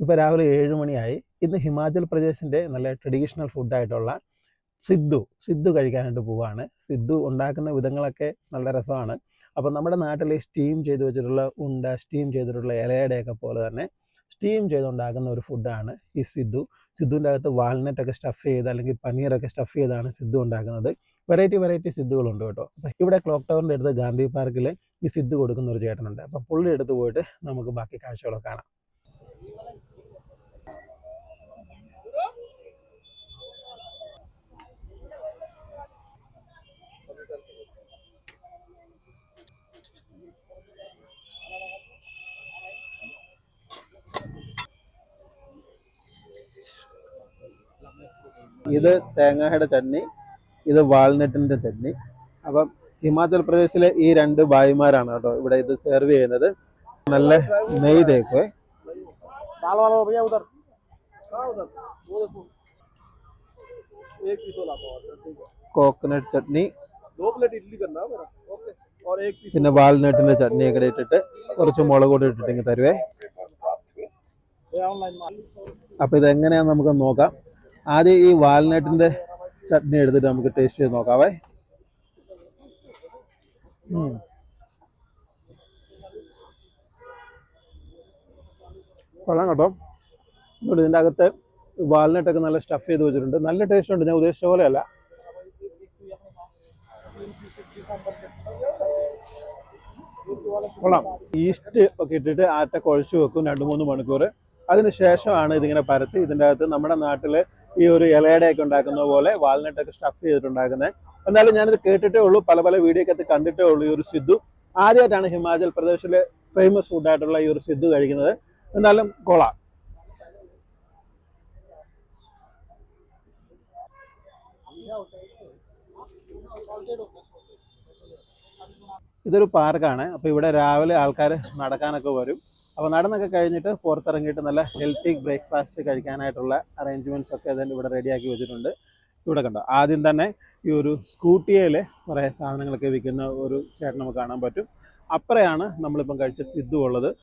ഇപ്പോൾ രാവിലെ 7 മണിയായി. ഇന്ന് ഹിമാചൽ പ്രദേശിൻ്റെ നല്ല ട്രഡീഷണൽ ഫുഡായിട്ടുള്ള സിദ്ധു കഴിക്കാനായിട്ട് പോവുകയാണ്. സിദ്ധു ഉണ്ടാക്കുന്ന വിധങ്ങളൊക്കെ നല്ല രസമാണ്. അപ്പോൾ നമ്മുടെ നാട്ടിൽ സ്റ്റീം ചെയ്ത് വെച്ചിട്ടുള്ള സ്റ്റീം ചെയ്തിട്ടുള്ള ഇലയുടെയൊക്കെ പോലെ തന്നെ സ്റ്റീം ചെയ്തുണ്ടാക്കുന്ന ഒരു ഫുഡാണ് ഈ സിദ്ധുവിൻ്റെ അകത്ത് വാൾനട്ടൊക്കെ സ്റ്റഫ് ചെയ്ത് അല്ലെങ്കിൽ പനീറൊക്കെ സ്റ്റഫ് ചെയ്താണ് സിദ്ധു ഉണ്ടാക്കുന്നത്. വെറൈറ്റി സിദ്ധുകളുണ്ട് കേട്ടോ. അപ്പോൾ ഇവിടെ ക്ലോക്ക് ടവറിൻ്റെ അടുത്ത് ഗാന്ധി പാർക്കിൽ ഈ സിദ്ധു കൊടുക്കുന്ന ഒരു ചേട്ടനുണ്ട്. അപ്പോൾ പുള്ളി എടുത്ത് പോയിട്ട് നമുക്ക് ബാക്കി കാഴ്ചകളൊക്കെ കാണാം. ഇത് തേങ്ങയുടെ ചട്നി, ഇത് വാൾനട്ടിൻ്റെ ചട്നി. അപ്പം ഹിമാചൽ പ്രദേശിലെ ഈ 2 ഭായിമാരാണ് കേട്ടോ ഇവിടെ ഇത് സെർവ് ചെയ്യുന്നത്. നല്ല നെയ്യ് തേക്കുവേ. കോക്കനട്ട് ചട്നി, പിന്നെ വാൾനട്ടിന്റെ ചട്നിയൊക്കെ ഇട്ടിട്ട് കുറച്ച് മുളക് കൂടി ഇട്ടിട്ട് തരുവേ. അപ്പൊ ഇതെങ്ങനെയാന്ന് നമുക്ക് നോക്കാം. ആദ്യം ഈ വാൾനട്ടിന്റെ ചട്നി എടുത്തിട്ട് നമുക്ക് ടേസ്റ്റ് ചെയ്ത് നോക്കാവേ. കൊള്ളാം കേട്ടോ. ഇതിൻ്റെ അകത്ത് വാൾനട്ടൊക്കെ നല്ല സ്റ്റഫ് ചെയ്ത് വെച്ചിട്ടുണ്ട്. നല്ല ടേസ്റ്റ് ഉണ്ട്. ഞാൻ ഉദ്ദേശിച്ച പോലെയല്ല. കൊള്ളാം. ഈസ്റ്റ് ഒക്കെ ഇട്ടിട്ട് ആറ്റ കുഴച്ച് വെക്കും 2-3 മണിക്കൂർ. അതിന് ശേഷമാണ് ഇതിങ്ങനെ പരത്തി ഇതിൻ്റെ അകത്ത് നമ്മുടെ നാട്ടിൽ ഈ ഒരു ഇലയുടെയൊക്കെ ഉണ്ടാക്കുന്ന പോലെ വാൾനട്ടൊക്കെ സ്റ്റഫ് ചെയ്തിട്ടുണ്ടാക്കുന്നത്. എന്നാലും ഞാനിത് കേട്ടിട്ടേ ഉള്ളൂ, പല വീഡിയോക്കകത്ത് കണ്ടിട്ടേ ഉള്ളൂ ഈ ഒരു സിദ്ധു. ആദ്യമായിട്ടാണ് ഹിമാചൽ പ്രദേശിലെ ഫേമസ് ഫുഡായിട്ടുള്ള ഈ ഒരു സിദ്ധു കഴിക്കുന്നത്. എന്നാലും കൊള്ളാം. ഇതൊരു പാർക്കാണ്. അപ്പോൾ ഇവിടെ രാവിലെ ആൾക്കാർ നടക്കാനൊക്കെ വരും. അപ്പോൾ നടന്നൊക്കെ കഴിഞ്ഞിട്ട് പുറത്തിറങ്ങിയിട്ട് നല്ല ഹെൽത്തി ബ്രേക്ക്ഫാസ്റ്റ് കഴിക്കാനായിട്ടുള്ള അറേഞ്ച്മെൻറ്റ്സ് ഒക്കെ അതിൻ്റെ ഇവിടെ റെഡിയാക്കി വെച്ചിട്ടുണ്ട്. ഇവിടെ കണ്ടോ, ആദ്യം തന്നെ ഈ ഒരു സ്കൂട്ടിയയിൽ കുറേ സാധനങ്ങളൊക്കെ വിൽക്കുന്ന ഒരു ചേട്ടൻ നമുക്ക് കാണാൻ പറ്റും. അപ്പുറയാണ് നമ്മളിപ്പം കഴിച്ച സിദ്ധു ഉള്ളത്.